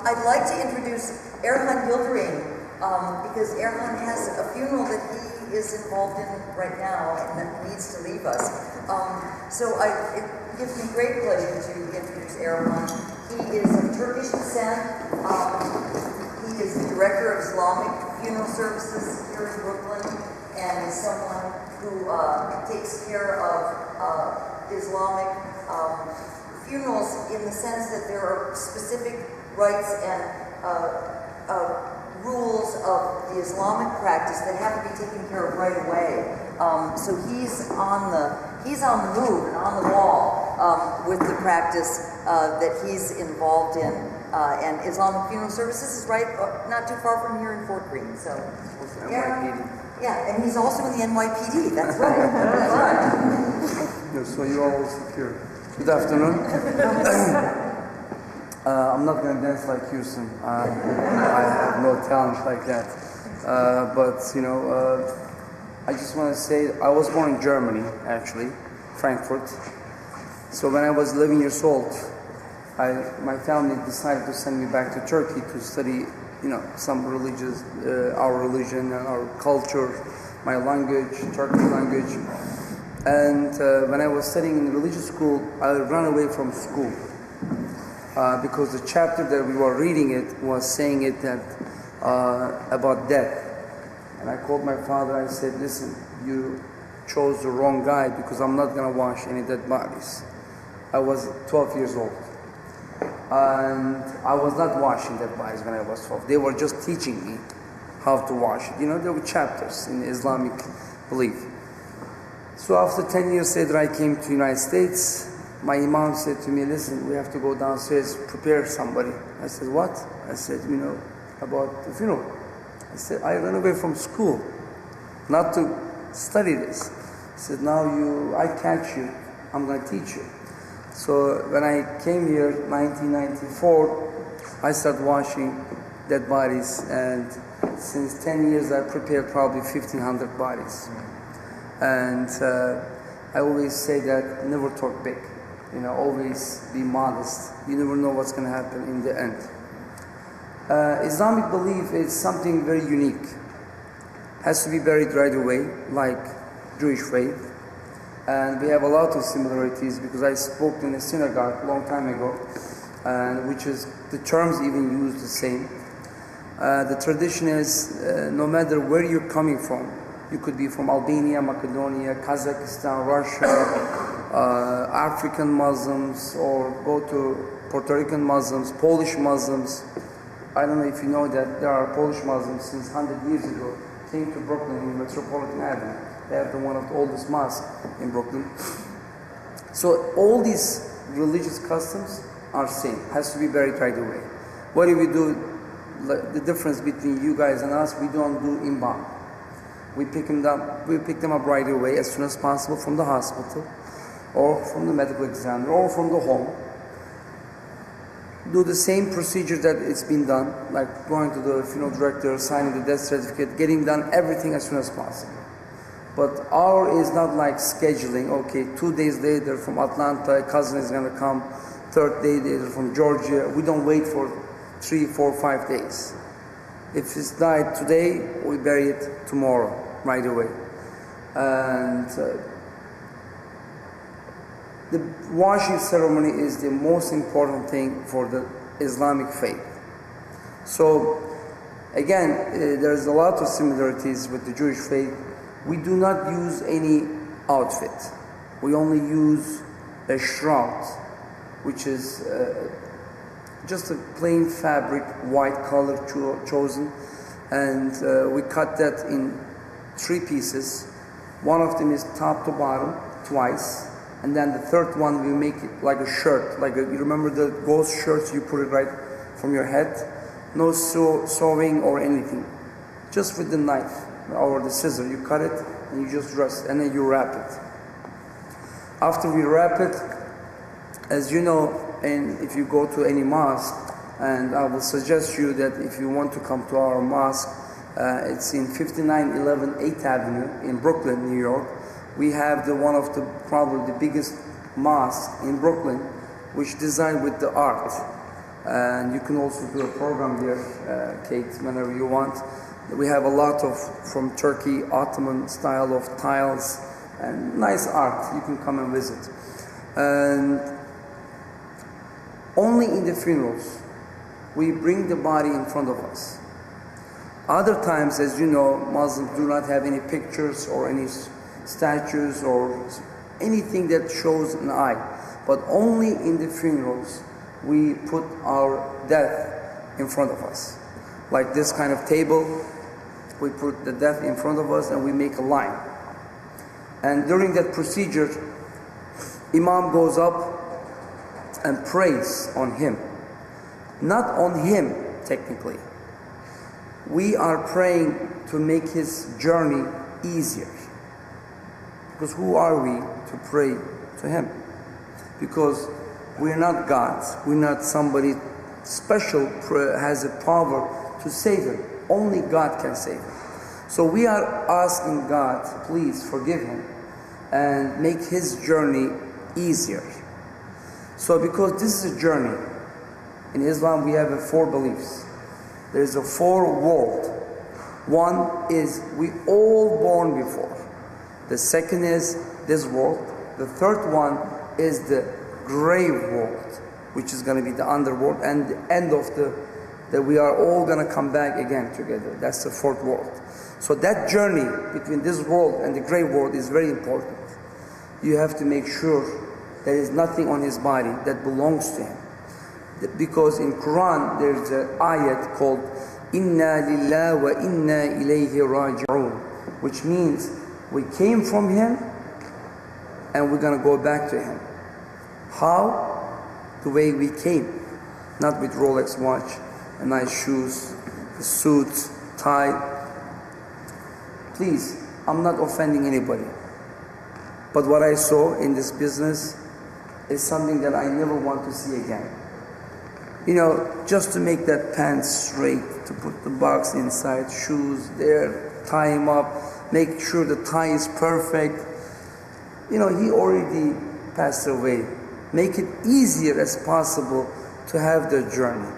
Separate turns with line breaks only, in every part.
I'd like to introduce ERHAN Yildirim, because ERHAN has a funeral that he is involved in right now and that needs to leave us. It gives me great pleasure to introduce ERHAN. He is of Turkish descent. He is the director of Islamic funeral services here in Brooklyn, and is someone who takes care of Islamic funerals in the sense that there are specific rites and rules of the Islamic practice that have to be taken care of right away. So he's on the move and on the wall with the practice that he's involved in. And Islamic Funeral Services is right not too far from here in Fort Greene. So yeah, and he's also in the NYPD. That's right. That's right.
So you're all secure. Good afternoon. I'm not going to dance like Houston. I have no talent like that. But you know, I just want to say I was born in Germany, actually, Frankfurt. So when I was 11 years old, my family decided to send me back to Turkey to study, you know, some religious, our religion and our culture, my language, Turkish language. And when I was studying in religious school, I ran away from school because the chapter that we were reading it was saying it that about death. And I called my father. I said, "Listen, you chose the wrong guy because I'm not going to wash any dead bodies." I was 12 years old, and I was not washing dead bodies when I was 12. They were just teaching me how to wash it. You know, there were chapters in Islamic belief. So after 10 years later, I came to the United States. My imam said to me, "Listen, we have to go downstairs, prepare somebody." I said, "What?" I said, "You know, about the funeral." I said, "I ran away from school, not to study this." He said, "Now I catch you, I'm going to teach you." So when I came here, 1994, I started washing dead bodies, and since 10 years, I prepared probably 1,500 bodies. And I always say that never talk big, you know, always be modest. You never know what's going to happen in the end. Islamic belief is something very unique. Has to be buried right away, like Jewish faith. And we have a lot of similarities because I spoke in a synagogue a long time ago, and which is, the terms even used the same. The tradition is no matter where you're coming from, you could be from Albania, Macedonia, Kazakhstan, Russia, African Muslims, or go to Puerto Rican Muslims, Polish Muslims. I don't know if you know that there are Polish Muslims since 100 years ago, came to Brooklyn in Metropolitan Avenue. They have one of the oldest mosques in Brooklyn. So all these religious customs are same, has to be buried right away. What do we do? The difference between you guys and us, we don't do embalm. We pick them up right away as soon as possible from the hospital, or from the medical examiner, or from the home. Do the same procedure that it's been done, like going to the funeral director, signing the death certificate, getting done everything as soon as possible. But our is not like scheduling, okay, 2 days later from Atlanta, a cousin is going to come, third day later from Georgia. We don't wait for 3, 4, 5 days. If it's died today, we bury it tomorrow, right away. And the washing ceremony is the most important thing for the Islamic faith. So, again, there's a lot of similarities with the Jewish faith. We do not use any outfit. We only use a shroud, which is just a plain fabric, white color chosen, and we cut that in 3 pieces. One of them is top to bottom, twice, and then the third one we make it like a shirt, like you remember the ghost shirts, you put it right from your head, no sewing or anything, just with the knife or the scissor, you cut it and you just dress, and then you wrap it. After we wrap it, as you know, and if you go to any mosque, and I will suggest you that if you want to come to our mosque, it's in 5911 8th Avenue in Brooklyn, New York. We have one of the probably the biggest mosque in Brooklyn, which designed with the art. And you can also do a program there, Kate, whenever you want. We have a lot of, from Turkey, Ottoman style of tiles and nice art. You can come and visit. And only in the funerals, we bring the body in front of us. Other times, as you know, Muslims do not have any pictures or any statues or anything that shows an eye. But only in the funerals, we put our death in front of us. Like this kind of table, we put the death in front of us and we make a line. And during that procedure, Imam goes up and prays on him. Not on him, technically. We are praying to make his journey easier. Because who are we to pray to him? Because we're not gods. We're not somebody special has a power to save him. Only God can save him. So we are asking God, please forgive him and make his journey easier. So because this is a journey, in Islam we have 4 beliefs. There is a 4 world. One is we all born before. The second is this world. The third one is the grave world, which is going to be the underworld, and the end of that we are all going to come back again together. That's the 4th world. So that journey between this world and the grave world is very important. You have to make sure there is nothing on his body that belongs to him. Because in Quran there's an ayat called Inna Lillah wa Inna Ilayhi Raji'un, which means we came from him and we're going to go back to him. How? The way we came. Not with Rolex watch, and nice shoes, a suit, tie. Please, I'm not offending anybody. But what I saw in this business is something that I never want to see again. You know, just to make that pants straight, to put the box inside, shoes there, tie him up, make sure the tie is perfect. You know, he already passed away. Make it easier as possible to have the journey.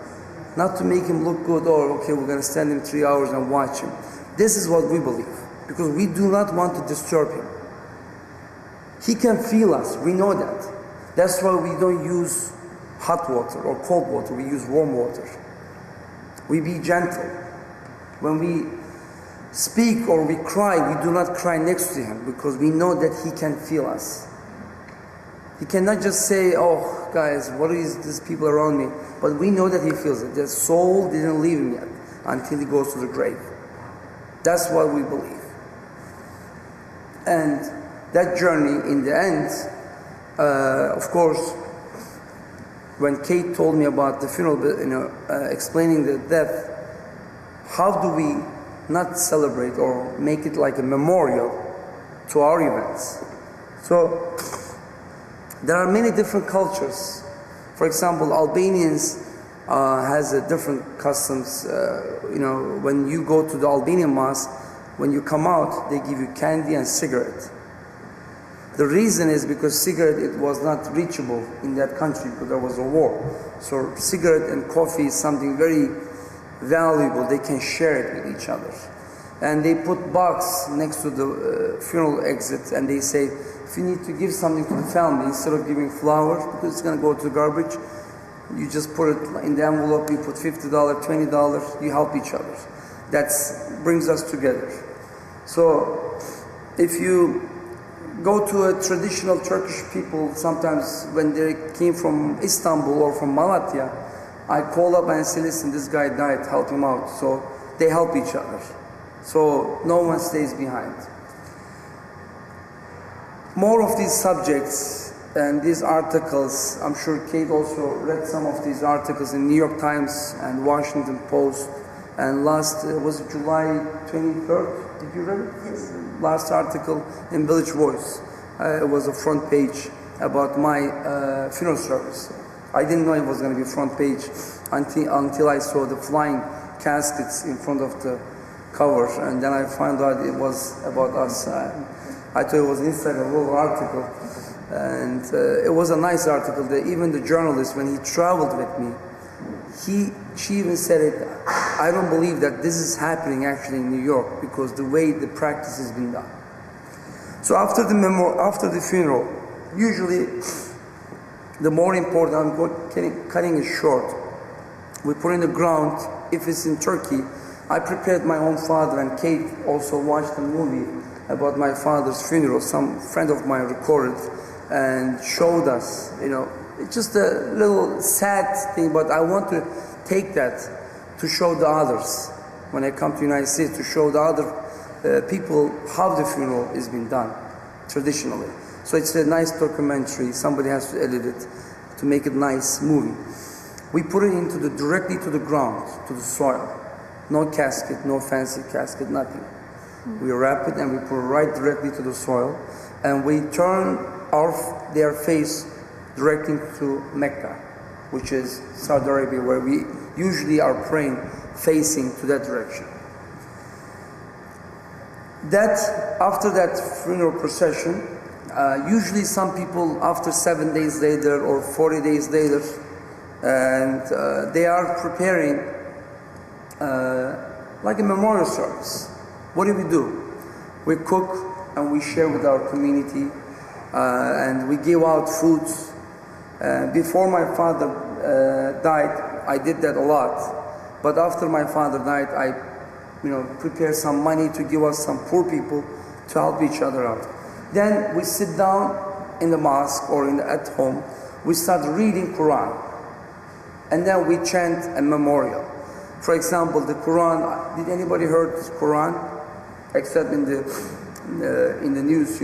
Not to make him look good, or okay, we're going to stand him 3 hours and watch him. This is what we believe, because we do not want to disturb him. He can feel us, we know that. That's why we don't use hot water or cold water, we use warm water. We be gentle. When we speak or we cry, we do not cry next to him, because we know that he can feel us. He cannot just say, oh guys, what is these people around me? But we know that he feels it. The soul didn't leave him yet until he goes to the grave. That's what we believe. And that journey in the end, of course, when Kate told me about the funeral, explaining the death, how do we not celebrate or make it like a memorial to our events? So there are many different cultures. For example, Albanians has a different customs. When you go to the Albanian mosque, when you come out, they give you candy and cigarette. The reason is because cigarette, it was not reachable in that country because there was a war. So cigarette and coffee is something very valuable. They can share it with each other. And they put box next to the funeral exit, and they say, if you need to give something to the family, instead of giving flowers, because it's going to go to garbage, you just put it in the envelope, you put $50, $20, you help each other. That brings us together. So if you go to a traditional Turkish people, sometimes when they came from Istanbul or from Malatya, I call up and say, listen, this guy died, help him out. So they help each other. So no one stays behind. More of these subjects and these articles, I'm sure Kate also read some of these articles in New York Times and Washington Post. And last, was it July 23rd? Did you read it?
Yes.
Last article in Village Voice. It was a front page about my funeral service. I didn't know it was going to be front page until I saw the flying caskets in front of the cover, and then I found out it was about us. I thought it was inside a little article, and it was a nice article. Even the journalist, when he traveled with me, she even said it, I don't believe that this is happening actually in New York because the way the practice has been done. So after the funeral, usually the more important, cutting it short, we put in the ground. If it's in Turkey, I prepared my own father, and Kate also watched a movie about my father's funeral. Some friend of mine recorded and showed us, it's just a little sad thing, but I want to take that to show the others when I come to the United States, to show the other people how the funeral is being done traditionally. So it's a nice documentary. Somebody has to edit it to make it a nice movie. We put it directly to the ground, to the soil. No casket, no fancy casket, nothing. We wrap it and we put it right directly to the soil, and we turn their face directly to Mecca, which is Saudi Arabia, where we usually are praying facing to that direction. After that funeral procession, usually some people after 7 days later or 40 days later, and they are preparing like a memorial service. What do? We cook and we share with our community, and we give out foods. Before my father died, I did that a lot. But after my father died, I prepare some money to give us some poor people to help each other out. Then we sit down in the mosque or at home. We start reading Quran, and then we chant a memorial. For example, the Quran. Did anybody heard Quran? Except in the news,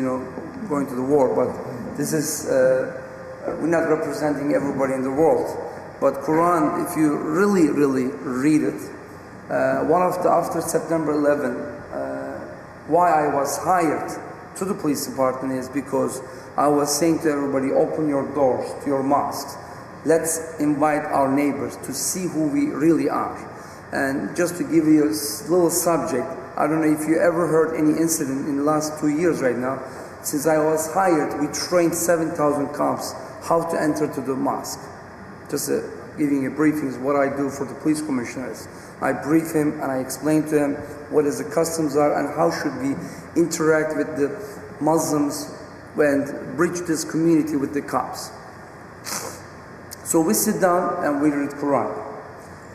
going to the war. But this is we're not representing everybody in the world. But Quran, if you really read it, after September 11, why I was hired to the police department is because I was saying to everybody, open your doors to your mosques. Let's invite our neighbors to see who we really are. And just to give you a little subject, I don't know if you ever heard any incident in the last 2 years right now. Since I was hired, we trained 7,000 cops how to enter to the mosque. Just giving a briefing is what I do for the police commissioners. I brief him and I explain to him what is the customs are and how should we interact with the Muslims and bridge this community with the cops. So we sit down and we read Quran.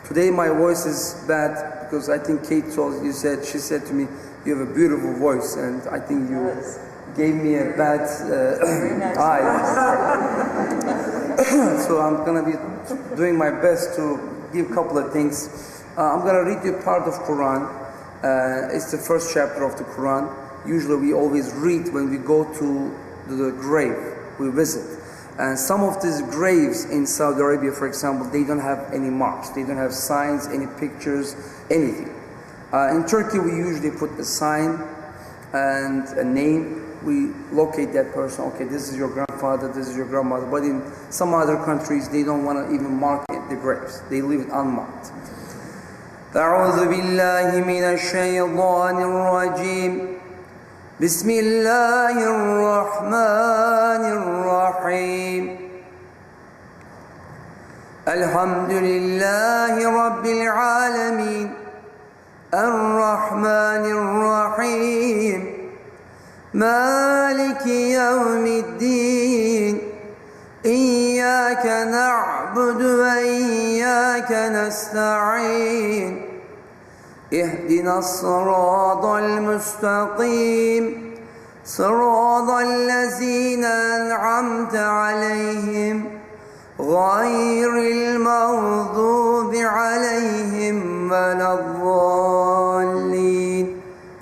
Today my voice is bad because I think Kate she said to me, you have a beautiful voice, and I think you gave me a bad eye. So I'm going to be doing my best to give a couple of things. I'm going to read you part of Quran. It's the first chapter of the Quran. Usually we always read when we go to the grave, we visit. And some of these graves in Saudi Arabia, for example, they don't have any marks. They don't have signs, any pictures, anything. In Turkey, we usually put a sign and a name. We locate that person. Okay, this is your grandfather, this is your grandmother. But in some other countries, they don't want to even mark the graves. They leave it unmarked. أعوذ بالله من الشيطان الرجيم. بسم الله الرحمن الرحيم. الحمد لله رب العالمين الرحمن الرحيم مالك يوم الدين إياك نعبد وإياك نستعين اهدنا الصراط المستقيم صراط الذين أنعمت عليهم غير المغضوب عليهم ولا الضالين.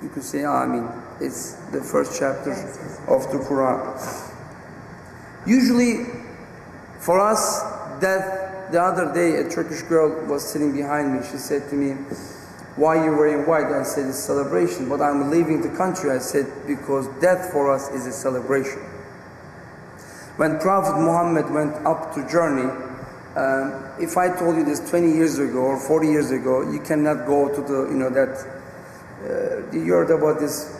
You can say Amin. It's the first chapter of the Quran. Usually, for us, death, the other day, a Turkish girl was sitting behind me. She said to me, why are you wearing white? I said, it's celebration. But I'm leaving the country. I said, because death for us is a celebration. When Prophet Muhammad went up to journey, if I told you this 20 years ago or 40 years ago, you cannot go to the, you heard about this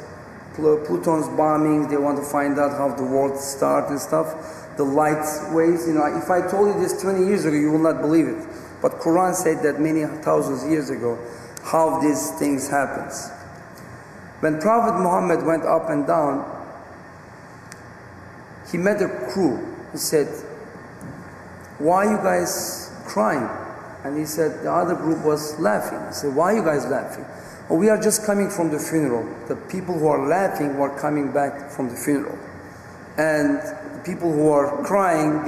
Pluton's bombing. They want to find out how the world starts and stuff. The light waves, if I told you this 20 years ago, you will not believe it. But Quran said that many thousands of years ago, how these things happens. When Prophet Muhammad went up and down, he met a crew. He said, "Why are you guys crying?" And he said, the other group was laughing. He said, "Why are you guys laughing?" "Oh, we are just coming from the funeral. The people who are laughing were coming back from the funeral. And the people who are crying,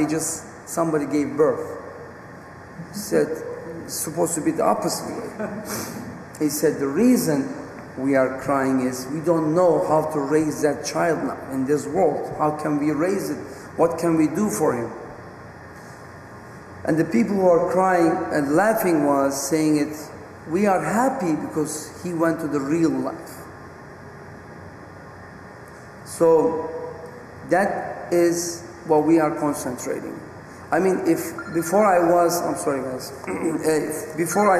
somebody gave birth." He said, "It's supposed to be the opposite way." He said, "The reason we are crying is we don't know how to raise that child now in this world. How can we raise it? What can we do for him?" And the people who are crying and laughing was saying it, "We are happy because he went to the real life." So that is what we are concentrating. I mean, before I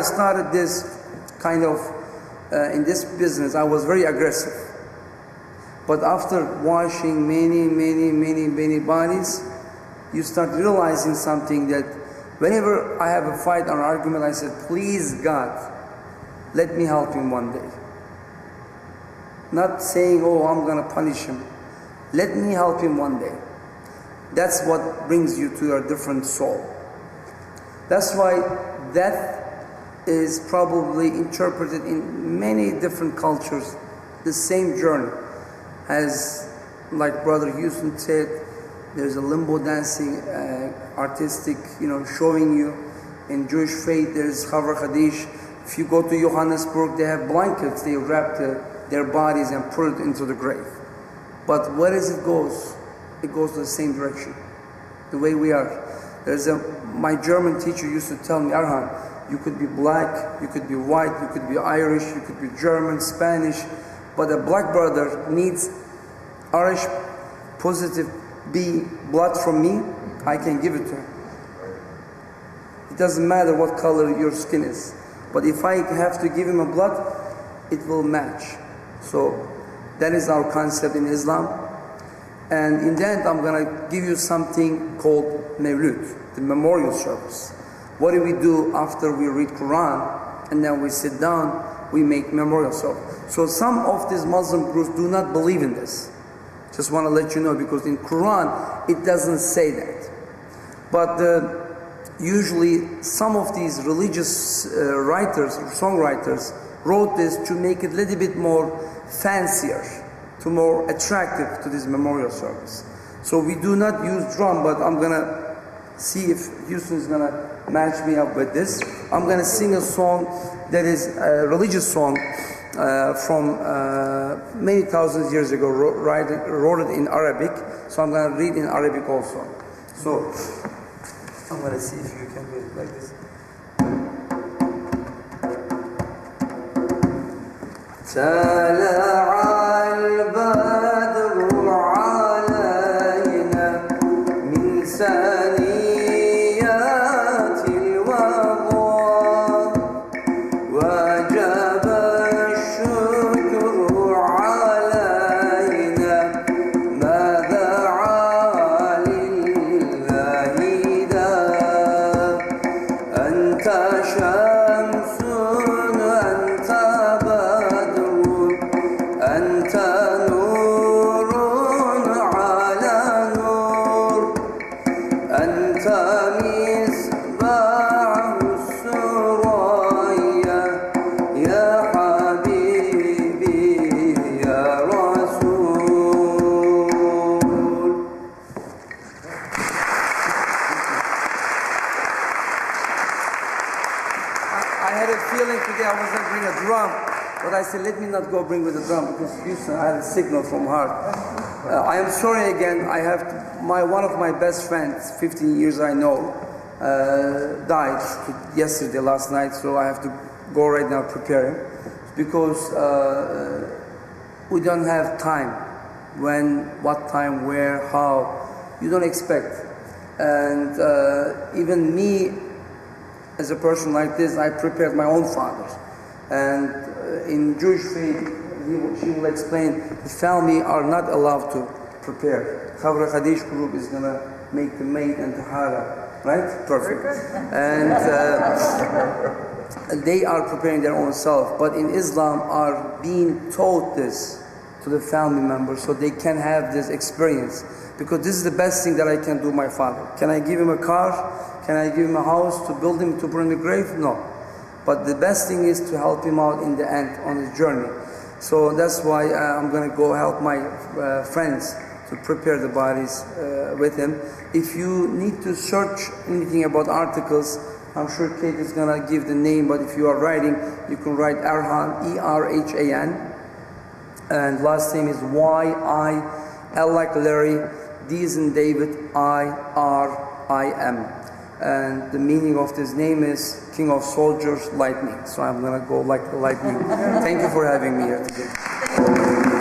started this kind of, in this business, I was very aggressive. But after washing many bodies, you start realizing something, that whenever I have a fight or argument, I said, "Please God, let me help him one day." Not saying, "Oh, I'm going to punish him." Let me help him one day. That's what brings you to your different soul. That's why death is probably interpreted in many different cultures, the same journey. As like Brother Houston said, there's a limbo dancing, artistic, showing you. In Jewish faith, there's Chavra Chadish. If you go to Johannesburg, they have blankets, they wrap their bodies and put it into the grave. But where does it goes? It goes to the same direction, the way we are. My German teacher used to tell me, "ERHAN, you could be black, you could be white, you could be Irish, you could be German, Spanish, but a black brother needs Irish positive B blood from me, I can give it to him. It doesn't matter what color your skin is, but if I have to give him a blood, it will match." So that is our concept in Islam. And in the end, I'm going to give you something called Mawlud, the memorial service. What do we do after we read Quran and then we sit down, we make memorial service? So some of these Muslim groups do not believe in this. Just want to let you know, because in Quran, it doesn't say that. But usually some of these religious writers, songwriters, wrote this to make it a little bit more fancier, to more attractive to this memorial service. So we do not use drum, but I'm gonna see if Houston is gonna match me up with this. I'm gonna sing a song that is a religious song from many thousands years ago, wrote it in Arabic. So I'm gonna read in Arabic also. So I'm gonna see if you can do it like this. طلع البدر علينا من ثنيات الوداع وجب الشكر علينا ما دعا لله داع أنت شمس أنت أنت نور على نور أنت مصباح السرايا يا حبيبي يا رسول. I had a feeling today I was not bring a drum. But I said, let me not go bring with the drum, because Houston, I had a signal from heart. I am sorry again. I have one of my best friends, 15 years I know, died yesterday, last night. So I have to go right now prepare him, because we don't have time. When, what time, where, how, you don't expect. And even me, as a person like this, I prepared my own father. And in Jewish faith, she will explain, the family are not allowed to prepare. Chavra Chadish group is going to make the maid and tahara. right? Perfect. And they are preparing their own self, but in Islam are being taught this to the family members so they can have this experience. Because this is the best thing that I can do my father. Can I give him a car? Can I give him a house to build him, to put him in the grave? No. But the best thing is to help him out in the end on his journey. So that's why I'm going to go help my friends to prepare the bodies with him. If you need to search anything about articles, I'm sure Kate is going to give the name, but if you are writing, you can write ERHAN, E-R-H-A-N, and last name is Y-I-L like Larry, D as in David, I-R-I-M. And the meaning of this name is King of Soldiers, Lightning. So I'm going to go like the lightning. Thank you for having me here today.